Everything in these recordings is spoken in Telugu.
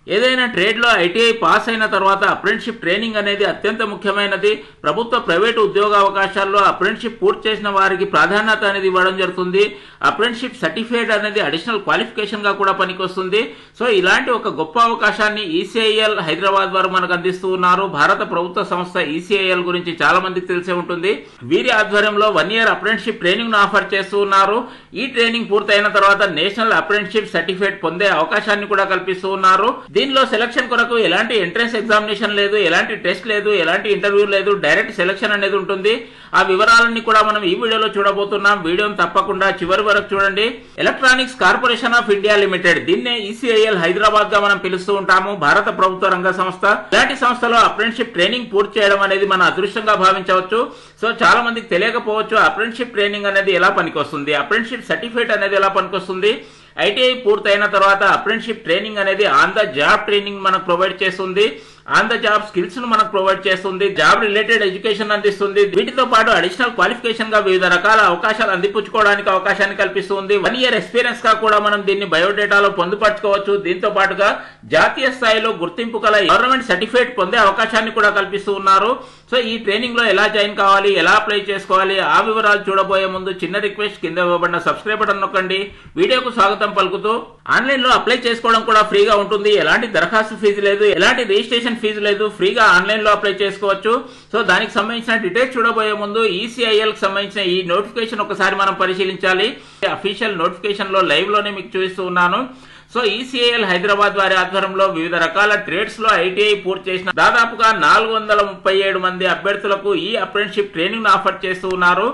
ఏదైనా ట్రేడ్లో ఐటీఐ పాస్ అయిన తర్వాత అప్రెంటిస్షిప్ ట్రైనింగ్ అనేది అత్యంత ముఖ్యమైనది. ప్రభుత్వ ప్రైవేటు ఉద్యోగ అవకాశాల్లో అప్రెంటిస్షిప్ పూర్తి చేసిన వారికి ప్రాధాన్యత అనేది ఇవ్వడం జరుగుతుంది. అప్రెంటిస్షిప్ సర్టిఫికేట్ అనేది అడిషనల్ క్వాలిఫికేషన్గా కూడా పనికొస్తుంది. సో ఇలాంటి ఒక గొప్ప అవకాశాన్ని ఈసీఐఎల్ హైదరాబాద్ వారు మనకు అందిస్తూ ఉన్నారు. భారత ప్రభుత్వ సంస్థ ఈసీఐఎల్ గురించి చాలా మందికి తెలిసే ఉంటుంది. వీరి ఆధ్వర్యంలో 1 year అప్రెంటిస్షిప్ ట్రైనింగ్ ను ఆఫర్ చేస్తూ ఉన్నారు. ఈ ట్రైనింగ్ పూర్తయిన తర్వాత నేషనల్ అప్రెంటిస్షిప్ సర్టిఫికేట్ పొందే అవకాశాన్ని కూడా కల్పిస్తూ ఉన్నారు. దీనిలో సెలక్షన్ కొరకు ఎలాంటి ఎంట్రన్స్ ఎగ్జామినేషన్ లేదు, ఎలాంటి టెస్ట్ లేదు, ఎలాంటి ఇంటర్వ్యూ లేదు, డైరెక్ట్ సెలక్షన్ అనేది ఉంటుంది. ఆ వివరాలన్నీ కూడా మనం ఈ వీడియోలో చూడబోతున్నాం. వీడియోని తప్పకుండా చివరి వరకు చూడండి. Electronics corporation of India limited, దీన్నే ఈసీఐఎల్ హైదరాబాద్ గా మనం పిలుస్తూ ఉంటాము. భారత ప్రభుత్వ రంగ సంస్థ. ఇలాంటి సంస్థలో అప్రెంటిస్షిప్ ట్రైనింగ్ పూర్తి చేయడం అనేది మన అదృష్టంగా భావించవచ్చు. సో చాలా మందికి తెలియకపోవచ్చు అప్రెంటిస్షిప్ ట్రైనింగ్ అనేది ఎలా పనికొస్తుంది, అప్రెంటిస్షిప్ సర్టిఫికేట్ అనేది ఎలా పనికొస్తుంది. ఐటీఐ పూర్తయిన తర్వాత అప్రెంటిస్షిప్ ట్రైనింగ్ అనేది ఆన్ ద జాబ్ ట్రైనింగ్ మనకు ప్రొవైడ్ చేస్తుంది. ఆన్ ద జాబ్ స్కిల్స్ ను మనకు ప్రొవైడ్ చేస్తుంది. జాబ్ రిలేటెడ్ ఎడ్యుకేషన్ అందిస్తుంది. వీటితో పాటు అడిషనల్ క్వాలిఫికేషన్ గా వివిధ రకాల అవకాశాలు అందిపుచ్చుకోవడానికి అవకాశాన్ని కల్పిస్తుంది. 1 year ఎక్స్పీరియన్స్ గా కూడా మనం దీన్ని బయోడేటాలో పొందుపరచుకోవచ్చు. దీంతో పాటుగా జాతీయ స్థాయిలో గుర్తింపు గల గవర్నమెంట్ సర్టిఫికేట్ పొందే అవకాశాన్ని కూడా కల్పిస్తూ ఉన్నారు. సో ఈ ట్రైనింగ్ లో ఎలా జాయిన్ కావాలి, ఎలా అప్లై చేసుకోవాలి, ఆ వివరాలు చూడబోయే ముందు చిన్న రిక్వెస్ట్, కింద ఇవ్వబడిన సబ్స్క్రైబ్ బటన్ నొక్కండి. వీడియోకు స్వాగతం పలుకుతూ ఆన్లైన్ లో అప్లై చేసుకోవడం కూడా ఫ్రీగా ఉంటుంది. ఎలాంటి దరఖాస్తు ఫీజు లేదు, ఎలాంటి రిజిస్ట్రేషన్ ఫీజు లేదు. ఫ్రీగా ఆన్లైన్ లో అప్లై చేసుకోవచ్చు. సో దానికి సంబంధించిన డీటెయిల్స్ చూడబోయే ముందు ఈసీఐఎల్ కి సంబంధించిన ఈ నోటిఫికేషన్ ఒకసారి మనం పరిశీలించాలి. అఫీషియల్ నోటిఫికేషన్ లో లైవ్ లోనే మీకు చూపిస్తూ ఉన్నాను. సో ఈసీఐఎల్ హైదరాబాద్ వారి ఆధ్వర్యంలో వివిధ రకాల ట్రేడ్స్ లో ఐటీఐ పూర్తి చేసిన దాదాపుగా 437 మంది అభ్యర్థులకు ఈ అప్రెంటిస్షిప్ ట్రైనింగ్ ను ఆఫర్ చేస్తూ ఉన్నారు.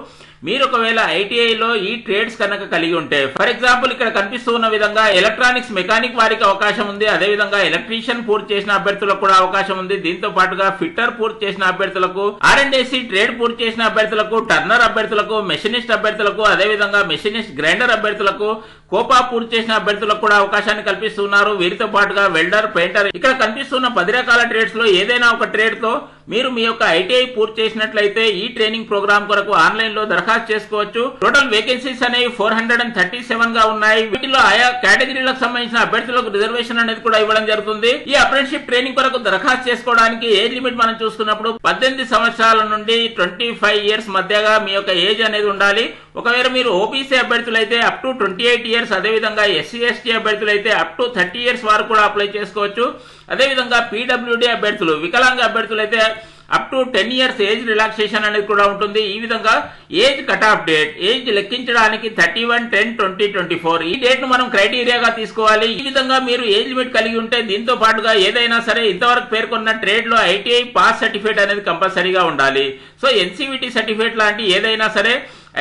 మీరు ఒకవేళ ఐటీఐలో ఈ ట్రేడ్స్ కనుక కలిగి ఉంటే, ఫర్ ఎగ్జాంపుల్ ఇక్కడ కనిపిస్తూ ఉన్న విధంగా ఎలక్ట్రానిక్స్ మెకానిక్ వారికి అవకాశం ఉంది. అదేవిధంగా ఎలక్ట్రీషియన్ పూర్తి చేసిన అభ్యర్థులకు కూడా అవకాశం ఉంది. దీంతో పాటుగా ఫిట్టర్ పూర్తి చేసిన అభ్యర్థులకు, R&AC ట్రేడ్ పూర్తి చేసిన అభ్యర్థులకు, టర్నర్ అభ్యర్థులకు, మెషినిస్ట్ అభ్యర్థులకు, అదేవిధంగా మెషినిస్ట్ గ్రైండర్ అభ్యర్థులకు, కోపా పూర్తి చేసిన అభ్యర్థులకు కూడా అవకాశాన్ని కల్పిస్తున్నారు. వీరితో పాటుగా వెల్డర్, పెయింటర్, ఇక్కడ కనిపిస్తున్న 10 రకాల ట్రేడ్స్ లో ఏదైనా ఒక ట్రేడ్ తో మీరు మీ యొక్క ఐటీఐ పూర్తి చేసినట్లయితే ఈ ట్రైనింగ్ ప్రోగ్రామ్ కొరకు ఆన్లైన్ లో దరఖాస్తు చేసుకోవచ్చు. టోటల్ వేకెన్సీస్ అనేవి 437 గా ఉన్నాయి. వీటిలో ఆయా కేటగిరీలకు సంబంధించిన అభ్యర్థులకు రిజర్వేషన్ అనేది కూడా ఇవ్వడం జరుగుతుంది. ఈ అప్రెంటిస్షిప్ ట్రైనింగ్ కొరకు దరఖాస్తు చేసుకోవడానికి ఏజ్ లిమిట్ మనం చూసుకున్నప్పుడు 18 సంవత్సరాల నుండి 25 years మధ్యగా మీ యొక్క ఏజ్ అనేది ఉండాలి. ఒకవేళ మీరు ఓబీసీ అభ్యర్థులైతే అప్ టు 28 years, అదేవిధంగా ఎస్సీ ఎస్టీ అభ్యర్థులైతే అప్ టు 30 years వారు కూడా అప్లై చేసుకోవచ్చు. అదేవిధంగా పీడబ్ల్యూడీ అభ్యర్థులు, వికలాంగ అభ్యర్థులైతే up to 10 years age relaxation అనేది కూడా ఉంటుంది. ఈ విధంగా age cut off date, age లెక్కించడానికి 31/10/2024 ఈ డేట్ ను మనం క్రైటీరియాగా తీసుకోవాలి. ఈ విధంగా మీరు ఏజ్ లిమిట్ కలిగి ఉంటే దీంతో పాటుగా ఏదైనా సరే ఇంతవరకు పేర్కొన్న ట్రేడ్ లో ఐటీఐ పాస్ సర్టిఫికేట్ అనేది కంపల్సరీగా ఉండాలి. సో ఎన్సీవీటీ సర్టిఫికేట్ లాంటి ఏదైనా సరే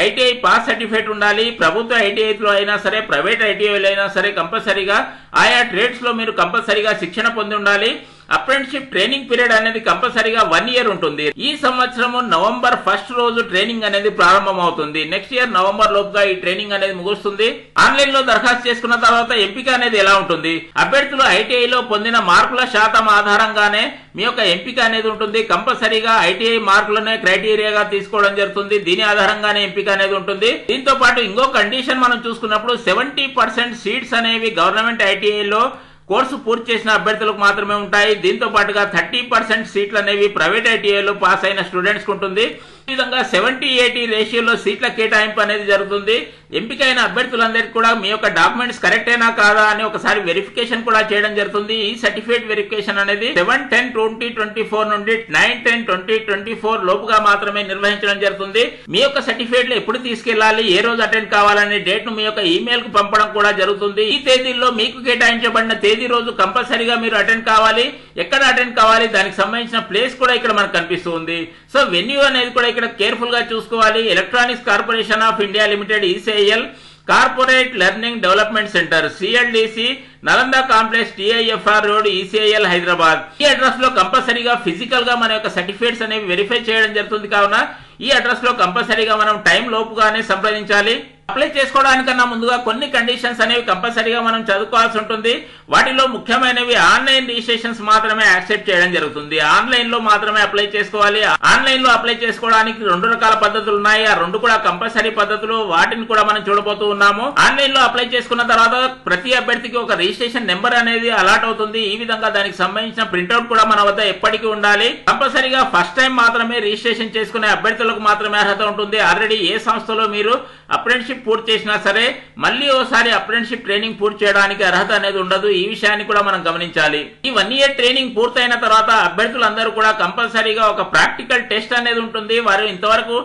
ఐటీఐ పాస్ సర్టిఫికేట్ ఉండాలి. ప్రభుత్వ ఐటీఐలో అయినా సరే, ప్రైవేట్ ఐటీఐలో అయినా సరే కంపల్సరీగా ఆయా ట్రేడ్స్ లో మీరు కంపల్సరీగా శిక్షణ పొంది ఉండాలి. అప్రెంటిస్షిప్ ట్రైనింగ్ పీరియడ్ అనేది కంపల్సరీగా 1 year ఉంటుంది. ఈ సంవత్సరం నవంబర్ 1st రోజు ట్రైనింగ్ అనేది ప్రారంభం అవుతుంది. నెక్స్ట్ ఇయర్ నవంబర్ లోపుగా ఈ ట్రైనింగ్ అనేది ముగుస్తుంది. ఆన్లైన్ లో దరఖాస్తు చేసుకున్న తర్వాత ఎంపిక అనేది ఎలా ఉంటుంది, అభ్యర్థులు ఐటీఐలో పొందిన మార్కుల శాతం ఆధారంగానే మీ యొక్క ఎంపిక అనేది ఉంటుంది. కంపల్సరీగా ఐటీఐ మార్కులనే క్రైటీరియాగా తీసుకోవడం జరుగుతుంది. దీని ఆధారంగానే ఎంపిక అనేది ఉంటుంది. దీంతో పాటు ఇంకో కండిషన్ మనం చూసుకున్నప్పుడు 70% సీట్స్ అనేవి గవర్నమెంట్ ఐటీఐలో కోర్సు పూర్తి చేసిన అభ్యర్థులకు మాత్రమే ఉంటాయి. దీంతో పాటుగా 30% సీట్లు అనేవి ప్రైవేట్ ఐటీఐలో పాస్ అయిన స్టూడెంట్స్ కు ఉంటుంది. ఈ విధంగా 70-80 రేషియోలో సీట్ల కేటాయింపు అనేది జరుగుతుంది. ఎంపికైన అభ్యర్థులందరికీ కూడా మీ యొక్క డాక్యుమెంట్స్ కరెక్టేనా కాదా అని ఒకసారి వెరిఫికేషన్ కూడా చేయడం జరుగుతుంది. ఈ సర్టిఫికేట్ వెరిఫికేషన్ అనేది 7/10/2024 నుండి 9/10/2024 లోపుగా మాత్రమే నిర్వహించడం జరుగుతుంది. మీ యొక్క సర్టిఫికేట్లు ఎప్పుడు తీసుకెళ్లాలి, ఏ రోజు అటెండ్ కావాలనే డేట్ ను మీ యొక్క ఈమెయిల్ కు పంపడం కూడా జరుగుతుంది. ఈ తేదీల్లో మీకు కేటాయించబడిన తేదీ రోజు కంపల్సరీగా మీరు అటెండ్ కావాలి. ఎక్కడ అటెండ్ కావాలి, దానికి సంబంధించిన ప్లేస్ కూడా ఇక్కడ మనకు కనిపిస్తుంది. సో వెన్యూ అనేది కూడా ఇక్కడ కేర్ఫుల్ గా చూసుకోవాలి. Electronics corporation of India limited ECIL corporate learning development centre CLDC, Nalanda complex, TIFR road, ECIL Hyderabad. ఈ అడ్రస్ లో కంపల్సరీగా ఫిజికల్ గా మన యొక్క సర్టిఫికేట్స్ అనేవి వెరిఫై చేయడం జరుగుతుంది. కావున ఈ అడ్రస్ లో కంపల్సరీగా మనం టైం లోపుగానే సంప్రదించాలి. అప్లై చేసుకోవడానికన్నా ముందుగా కొన్ని కండిషన్స్ అనేవి కంపల్సరీగా మనం చదువుకోవాల్సి ఉంటుంది. వాటిలో ముఖ్యమైనవి ఆన్లైన్ రిజిస్ట్రేషన్స్ మాత్రమే యాక్సెప్ట్ చేయడం జరుగుతుంది. ఆన్లైన్ లో మాత్రమే అప్లై చేసుకోవాలి. ఆన్లైన్ లో అప్లై చేసుకోవడానికి 2 రకాల పద్ధతులు ఉన్నాయి. ఆ 2 కూడా కంపల్సరీ పద్ధతులు. వాటిని కూడా మనం చూడబోతూ ఉన్నాము. ఆన్లైన్ లో అప్లై చేసుకున్న తర్వాత ప్రతి అభ్యర్థికి ఒక రిజిస్ట్రేషన్ నెంబర్ అనేది అలాట్ అవుతుంది. ఈ విధంగా దానికి సంబంధించిన ప్రింట్అవుట్ కూడా మన వద్ద ఎప్పటికీ ఉండాలి. కంపల్సరీగా ఫస్ట్ టైం మాత్రమే రిజిస్ట్రేషన్ చేసుకునే అభ్యర్థులకు మాత్రమే అర్హత ఉంటుంది. ఆల్రెడీ ఏ సంస్థలో మీరు అప్రెంటిస్షిప్ పూర్తి చేసినా సరే మళ్ళీ ఓసారి అప్రెంటిస్షిప్ ట్రైనింగ్ పూర్తి చేయడానికి అర్హత అనేది ఉండదు. ఈ విషయాన్ని కూడా మనం గమనించాలి. ఈ 1 ఇయర్ ట్రైనింగ్ పూర్తయిన తర్వాత అభ్యర్థులందరూ కూడా కంపల్సరీగా ఒక ప్రాక్టికల్ టెస్ట్ అనేది ఉంటుంది. వారు ఇంతవరకు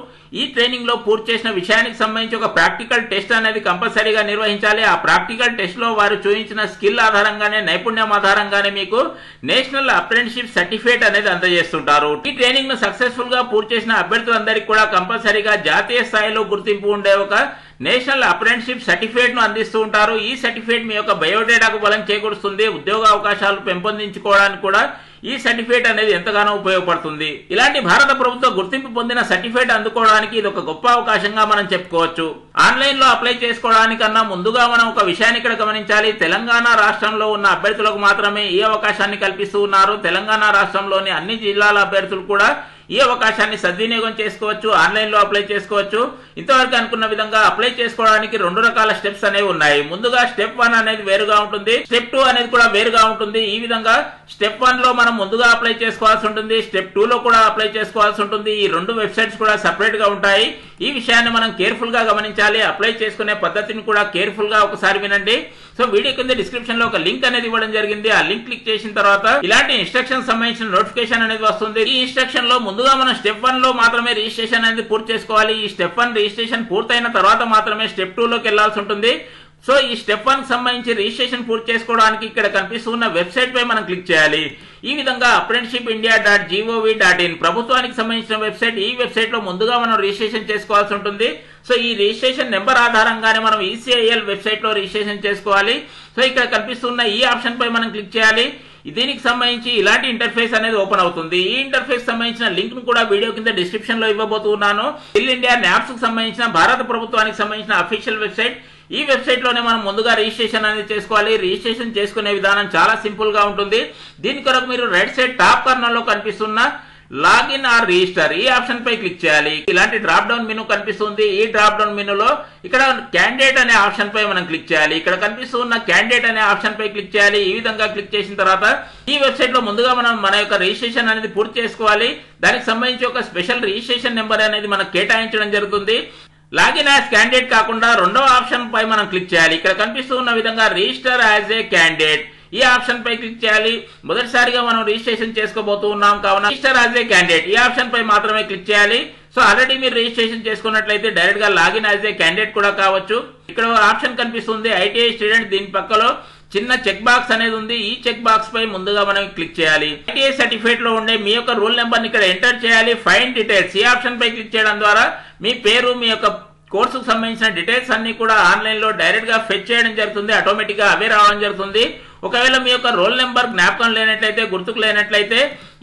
ఈ ట్రైనింగ్ లో పూర్తి చేసిన విషయానికి సంబంధించి ఒక ప్రాక్టికల్ టెస్ట్ అనేది కంపల్సరీగా నిర్వహించాలి. ఆ ప్రాక్టికల్ టెస్ట్ లో వారు చూపించిన స్కిల్ ఆధారంగానే, నైపుణ్యం ఆధారంగానే మీకు నేషనల్ అప్రెంటిస్షిప్ సర్టిఫికేట్ అనేది అందజేస్తుంటారు. ఈ ట్రైనింగ్ ను సక్సెస్ఫుల్ గా పూర్తి చేసిన అభ్యర్థులందరికీ కూడా కంపల్సరీగా జాతీయ స్థాయిలో గుర్తింపు ఉండే ఒక నేషనల్ అప్రెంటిస్షిప్ సర్టిఫికేట్ ను అందిస్తూ ఉంటారు. ఈ సర్టిఫికేట్ మీ యొక్క బయోడేటాకు బలం చేకూరుస్తుంది. ఉద్యోగ అవకాశాలు పెంపొందించుకోవడానికి కూడా ఈ సర్టిఫికేట్ అనేది ఎంతగానో ఉపయోగపడుతుంది. ఇలాంటి భారత ప్రభుత్వ గుర్తింపు పొందిన సర్టిఫికేట్ అందుకోవడానికి ఇది ఒక గొప్ప అవకాశంగా మనం చెప్పుకోవచ్చు. ఆన్లైన్ లో అప్లై చేసుకోవడానికన్నా ముందుగా మనం ఒక విషయాన్ని ఇక్కడ గమనించాలి. తెలంగాణ రాష్ట్రంలో ఉన్న అభ్యర్థులకు మాత్రమే ఈ అవకాశాన్ని కల్పిస్తూ ఉన్నారు. తెలంగాణ రాష్ట్రంలోని అన్ని జిల్లాల అభ్యర్థులు కూడా ఈ అవకాశాన్ని సద్వినియోగం చేసుకోవచ్చు. ఆన్లైన్ లో అప్లై చేసుకోవచ్చు. ఇంతవరకు అనుకున్న విధంగా అప్లై చేసుకోవడానికి 2 రకాల స్టెప్స్ అనేవి ఉన్నాయి. ముందుగా స్టెప్ 1 అనేది వేరుగా ఉంటుంది. స్టెప్ 2 అనేది కూడా వేరుగా ఉంటుంది. ఈ విధంగా స్టెప్ 1 లో మనం ముందుగా అప్లై చేసుకోవాల్సి ఉంటుంది. స్టెప్ 2 లో కూడా అప్లై చేసుకోవాల్సి ఉంటుంది. ఈ 2 వెబ్సైట్స్ కూడా సెపరేట్ గా ఉంటాయి. ఈ విషయాన్ని మనం కేర్ఫుల్ గా గమనించాలి. అప్లై చేసుకునే పద్ధతిని కూడా కేర్ఫుల్ గా ఒకసారి వినండి. సో వీడియో కింద డిస్క్రిప్షన్ లో ఒక లింక్ అనేది ఇవ్వడం జరిగింది. ఆ లింక్ క్లిక్ చేసిన తర్వాత ఇలాంటి ఇన్స్ట్రక్షన్ సంబంధించిన నోటిఫికేషన్ అనేది వస్తుంది. ఈ ఇన్స్ట్రక్షన్ లో ముందుగా మనం స్టెప్ 1 లో మాత్రమే రిజిస్ట్రేషన్ అనేది పూర్తి చేసుకోవాలి. ఈ స్టెప్ 1 రిజిస్ట్రేషన్ పూర్తయిన తర్వాత మాత్రమే స్టెప్ 2 లోకి వెళ్లాల్సి ఉంటుంది. సో ఈ స్టెప్ 1 సంబంధించి రిజిస్ట్రేషన్ పూర్తి చేసుకోవడానికి ఇక్కడ కనిపిస్తున్న వెబ్సైట్ పై మనం క్లిక్ చేయాలి. ఈ విధంగా apprenticeshipindia.gov.in ప్రభుత్వానికి సంబంధించిన వెబ్సైట్. ఈ వెబ్సైట్ లో ముందుగా మనం రిజిస్ట్రేషన్ చేసుకోవాల్సి ఉంటుంది. సో ఈ రిజిస్ట్రేషన్ నెంబర్ ఆధారంగానే మనం ECIL వెబ్సైట్ లో రిజిస్ట్రేషన్ చేసుకోవాలి. సో ఇక్కడ కనిపిస్తున్న ఈ ఆప్షన్ పై మనం క్లిక్ చేయాలి. దీనికి సంబంధించి ఇలాంటి ఇంటర్ఫేస్ అనేది ఓపెన్ అవుతుంది. ఈ ఇంటర్ఫేస్ సంబంధించిన లింక్ ను కూడా వీడియో కింద డిస్క్రిప్షన్ లో ఇవ్వబోతున్నాను. స్కిల్ ఇండియా NAPS కు సంబంధించిన భారత ప్రభుత్వానికి సంబంధించిన అఫీషియల్ వెబ్సైట్. ఈ వెబ్సైట్ లోనే మనం ముందుగా రిజిస్ట్రేషన్ అనేది చేసుకోవాలి. రిజిస్ట్రేషన్ చేసుకునే విధానం చాలా సింపుల్ గా ఉంటుంది. దీని కొరకు మీరు రైట్ సైడ్ టాప్ కార్నర్ లో కనిపిస్తున్న లాగిన్ ఆర్ రిజిస్టర్ ఈ ఆప్షన్ పై క్లిక్ చేయాలి. ఇలాంటి డ్రాప్ డౌన్ మెనూ కనిపిస్తుంది. ఈ డ్రాప్ డౌన్ మెనూలో ఇక్కడ క్యాండిడేట్ అనే ఆప్షన్ పై మనం క్లిక్ చేయాలి. ఇక్కడ కనిపిస్తున్న క్యాండిడేట్ అనే ఆప్షన్ పై క్లిక్ చేయాలి. ఈ విధంగా క్లిక్ చేసిన తర్వాత ఈ వెబ్సైట్ లో ముందుగా మనం మన యొక్క రిజిస్ట్రేషన్ అనేది పూర్తి చేసుకోవాలి. దానికి సంబంధించి ఒక స్పెషల్ రిజిస్ట్రేషన్ నెంబర్ అనేది మనకు కేటాయించడం జరుగుతుంది. లాగిన్ యాజ్ క్యాండిడేట్ కాకుండా రెండవ ఆప్షన్ పై మనం క్లిక్ చేయాలి. ఇక్కడ కనిపిస్తున్న విధంగా రిజిస్టర్ యాజ్ ఏ క్యాండిడేట్ ఈ ఆప్షన్ పై క్లిక్ చేయాలి. మొదటిసారిగా మనం రిజిస్ట్రేషన్ చేసుకోబోతూ ఉన్నాం కావున రిజిస్టర్ యాజ్ ఏ క్యాండిడేట్ ఈ ఆప్షన్ పై మాత్రమే క్లిక్ చేయాలి. సో ఆల్రెడీ మీరు రిజిస్ట్రేషన్ చేసుకున్నట్లయితే డైరెక్ట్ గా లాగిన్ యాజ్ ఏ క్యాండిడేట్ కూడా కావచ్చు. ఇక్కడ ఆప్షన్ కనిపిస్తుంది ITI స్టూడెంట్. దీని పక్కలో చిన్న చెక్ బాక్స్ అనేది ఉంది. ఈ చెక్ బాక్స్ పై ముందుగా మనం క్లిక్ చేయాలి. ITI సర్టిఫికేట్ లో ఉండే మీ యొక్క రూల్ నెంబర్ ని ఇక్కడ ఎంటర్ చేయాలి. ఫైండ్ డీటెయిల్స్ ఈ ఆప్షన్ పై క్లిక్ చేయడం ద్వారా మీ పేరు, మీ యొక్క కోర్సుకు సంబంధించిన డీటెయిల్స్ అన్ని కూడా ఆన్లైన్ లో డైరెక్ట్ గా ఫెచ్ చేయడం జరుగుతుంది. ఆటోమేటిక్ గా అవే రావడం జరుగుతుంది. ఒకవేళ మీ యొక్క రోల్ నెంబర్ జ్ఞాపకం లేనట్లయితే, గుర్తుకు లేనట్లయితే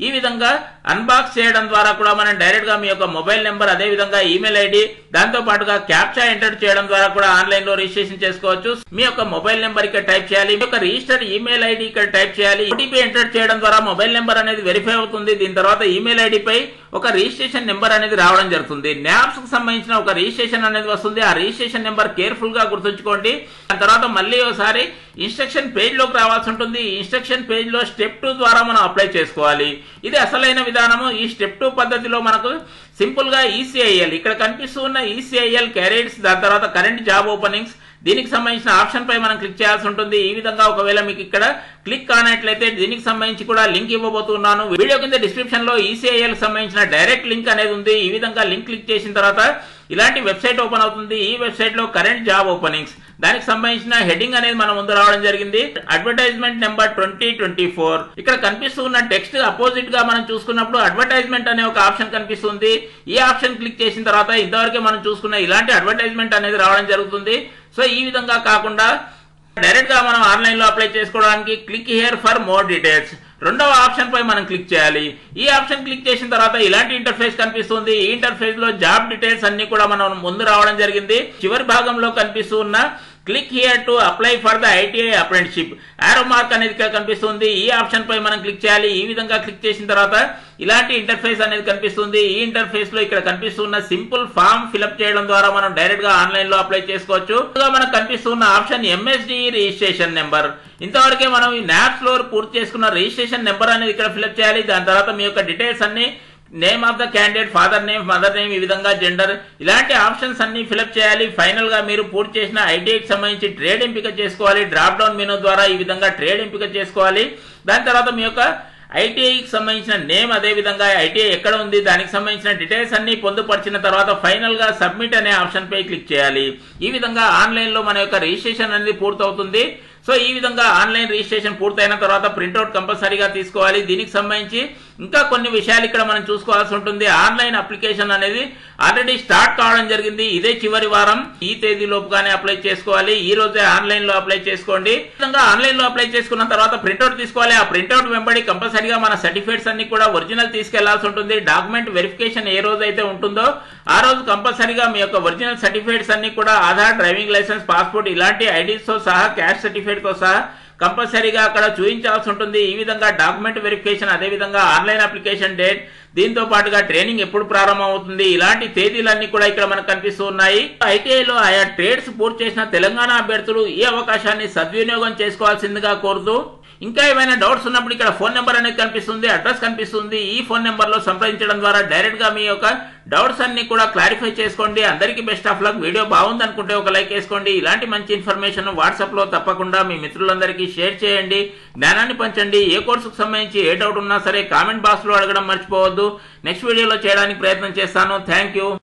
ఈ విధంగా అన్బాక్స్ చేయడం ద్వారా కూడా మనం డైరెక్ట్ గా మీ యొక్క మొబైల్ నెంబర్, అదే విధంగా ఈమెయిల్ ఐడి, దాంతో పాటుగా క్యాప్చా ఎంటర్ చేయడం ద్వారా కూడా ఆన్లైన్ లో రిజిస్ట్రేషన్ చేసుకోవచ్చు. మీ యొక్క మొబైల్ నెంబర్ ఇక్కడ టైప్ చేయాలి. మీ యొక్క రిజిస్టర్ ఈమెయిల్ ఐడి ఇక్కడ టైప్ చేయాలి. OTP ఎంటర్ చేయడం ద్వారా మొబైల్ నెంబర్ అనేది వెరిఫై అవుతుంది. దీని తర్వాత ఈమెయిల్ ఐడి పై ఒక రిజిస్ట్రేషన్ నెంబర్ అనేది రావడం జరుగుతుంది. NAPS కు సంబంధించిన ఒక రిజిస్ట్రేషన్ అనేది వస్తుంది. ఆ రిజిస్ట్రేషన్ నెంబర్ కేర్ఫుల్ గా గుర్తుంచుకోండి. దాని తర్వాత మళ్ళీ ఒకసారి ఇన్స్ట్రక్షన్ పేజ్ లోకి రావాల్సి ఉంటుంది. ఈ ఇన్స్ట్రక్షన్ పేజ్ లో స్టెప్ 2 ద్వారా మనం అప్లై చేసుకోవాలి. ఇది అసలైన విధానము. ఈ స్టెప్ 2 పద్ధతిలో మనకు సింపుల్ గా ECIL ఇక్కడ కనిపిస్తున్న ECIL క్యారియర్స్, దాని తర్వాత కరెంట్ జాబ్ ఓపెనింగ్స్, దీనికి సంబంధించిన ఆప్షన్ పై మనం క్లిక్ చేయాల్సి ఉంటుంది. ఈ విధంగా ఒకవేళ మీకు ఇక్కడ క్లిక్ కానట్లయితే దీనికి సంబంధించి కూడా లింక్ ఇవ్వబోతున్నాను. వీడియో కింద డిస్క్రిప్షన్ లో ECIL సంబంధించిన డైరెక్ట్ లింక్ అనేది ఉంది. ఈ విధంగా లింక్ క్లిక్ చేసిన తర్వాత ఇలాంటి వెబ్సైట్ ఓపెన్ అవుతుంది. ఈ వెబ్సైట్ లో కరెంట్ జాబ్ ఓపెనింగ్స్, దానికి సంబంధించిన హెడ్డింగ్ అనేది మన ముందు రావడం జరిగింది. అడ్వర్టైజ్మెంట్ నెంబర్ 2024 ఇక్కడ కనిపిస్తున్న టెక్స్ట్ అపోజిట్ గా మనం చూసుకున్నప్పుడు అడ్వర్టైజ్మెంట్ అనే ఒక ఆప్షన్ కనిపిస్తుంది. ఈ ఆప్షన్ క్లిక్ చేసిన తర్వాత ఇంతవరకే మనం చూసుకున్న ఇలాంటి అడ్వర్టైజ్మెంట్ అనేది రావడం జరుగుతుంది. సో ఈ విధంగా కాకుండా డైరెక్ట్ గా మనం ఆన్లైన్ లో అప్లై చేసుకోవడానికి click here for more details రెండవ ఆప్షన్ పై మనం క్లిక్ చేయాలి. ఈ ఆప్షన్ క్లిక్ చేసిన తర్వాత ఇలాంటి ఇంటర్ఫేస్ కనిపిస్తుంది. ఈ ఇంటర్ఫేస్ లో జాబ్ డీటెయిల్స్ అన్ని కూడా మనం ముందు రావడం జరిగింది. చివరి భాగంలో కనిపిస్తూ ఉన్న click here to apply for the ITI apprenticeship ఆరో మార్క్ అనేది ఇక్కడ కనిపిస్తుంది. ఈ ఆప్షన్ పై మనం క్లిక్ చేయాలి. ఈ విధంగా క్లిక్ చేసిన తర్వాత ఇలాంటి ఇంటర్ఫేస్ అనేది కనిపిస్తుంది. ఈ ఇంటర్ఫేస్ లో ఇక్కడ కనిపిస్తున్న సింపుల్ ఫామ్ ఫిల్అప్ చేయడం ద్వారా మనం డైరెక్ట్ గా ఆన్లైన్ లో అప్లై చేసుకోవచ్చు. మనకు కనిపిస్తున్న ఆప్షన్ ఎంఎస్డి రిజిస్ట్రేషన్ నెంబర్. ఇంతవరకే మనం ఈ నాప్ ఫ్లోర్ పూర్తి చేసుకున్న రిజిస్ట్రేషన్ నెంబర్ అనేది ఇక్కడ ఫిల్అప్ చేయాలి. దాని తర్వాత మీ యొక్క డీటెయిల్స్ అన్ని name of the candidate, father name, mother name, ఈ విధంగా జెండర్, ఇలాంటి ఆప్షన్స్ అన్ని ఫిల్అప్ చేయాలి. ఫైనల్ గా మీరు పూర్తి చేసిన ఐటీఐకి సంబంధించి ట్రేడ్ ఎంపిక చేసుకోవాలి. డ్రాప్ డౌన్ మెనూ ద్వారా ఈ విధంగా ట్రేడ్ ఎంపిక చేసుకోవాలి. దాని తర్వాత మీ యొక్క ఐటీఐకి సంబంధించిన నేమ్, అదే విధంగా ఐటీఐ ఎక్కడ ఉంది దానికి సంబంధించిన డీటెయిల్స్ అన్ని పొందుపరిచిన తర్వాత ఫైనల్ గా సబ్మిట్ అనే ఆప్షన్ పై క్లిక్ చేయాలి. ఈ విధంగా ఆన్లైన్ లో మన యొక్క రిజిస్ట్రేషన్ అనేది పూర్తవుతుంది. సో ఈ విధంగా ఆన్లైన్ రిజిస్ట్రేషన్ పూర్తయిన తర్వాత ప్రింట్అవుట్ కంపల్సరీగా తీసుకోవాలి. దీనికి సంబంధించి ఇంకా కొన్ని విషయాలు ఇక్కడ మనం చూసుకోవాల్సి ఉంటుంది. ఆన్లైన్ అప్లికేషన్ అనేది ఆల్రెడీ స్టార్ట్ కావడం జరిగింది. ఇదే చివరి వారం, ఈ తేదీ లోపుగానే అప్లై చేసుకోవాలి. ఈ రోజే ఆన్లైన్ లో అప్లై చేసుకోండి. ఈ విధంగా ఆన్లైన్ లో అప్లై చేసుకున్న తర్వాత ప్రింట్అవుట్ తీసుకోవాలి. ఆ ప్రింట్అవుట్ వెంబడి కంపల్సరీగా మన సర్టిఫికేట్స్ అన్ని కూడా ఒరిజినల్ తీసుకెళ్లాల్సి ఉంటుంది. డాక్యుమెంట్ వెరిఫికేషన్ ఏ రోజు అయితే ఉంటుందో ఆ రోజు కంపల్సరీగా మీ యొక్క ఒరిజినల్ సర్టిఫికేట్స్ అన్ని కూడా ఆధార్, డ్రైవింగ్ లైసెన్స్, పాస్పోర్ట్ ఇలాంటి ఐడీస్ తో సహా, క్యాస్ట్ సర్టిఫికేట్ తో సహా కంపల్సరీగా అక్కడ చూపించాల్సి ఉంటుంది. ఈ విధంగా డాక్యుమెంట్ వెరిఫికేషన్, అదే విధంగా ఆన్లైన్ అప్లికేషన్ డేట్, దీంతో పాటుగా ట్రైనింగ్ ఎప్పుడు ప్రారంభం అవుతుంది, ఇలాంటి తేదీలన్నీ కూడా ఇక్కడ మనకు కనిపిస్తూ ఉన్నాయి. ఐటీఐలో ఆయా ట్రేడ్స్ పూర్తి చేసిన తెలంగాణ అభ్యర్థులు ఈ అవకాశాన్ని సద్వినియోగం చేసుకోవాల్సిందిగా కోరుతూ, ఇంకా ఏమైనా డౌట్స్ ఉన్నప్పుడు ఇక్కడ ఫోన్ నెంబర్ అనేది కనిపిస్తుంది, అడ్రస్ కనిపిస్తుంది. ఈ ఫోన్ నెంబర్ లో సంప్రదించడం ద్వారా డైరెక్ట్ గా మీ యొక్క డౌట్స్ అన్ని కూడా క్లారిఫై చేసుకోండి. అందరికీ బెస్ట్ ఆఫ్ లక్. వీడియో బాగుంది అనుకుంటే ఒక లైక్ వేసుకోండి. ఇలాంటి మంచి ఇన్ఫర్మేషన్ వాట్సాప్ లో తప్పకుండా మీ మిత్రులందరికీ షేర్ చేయండి. జ్ఞానాన్ని పంచండి. ఏ కోర్సుకు సంబంధించి ఏ డౌట్ ఉన్నా సరే కామెంట్ బాక్స్ లో అడగడం మర్చిపోవద్దు. నెక్స్ట్ వీడియోలో చేయడానికి ప్రయత్నం చేస్తాను. Thank you.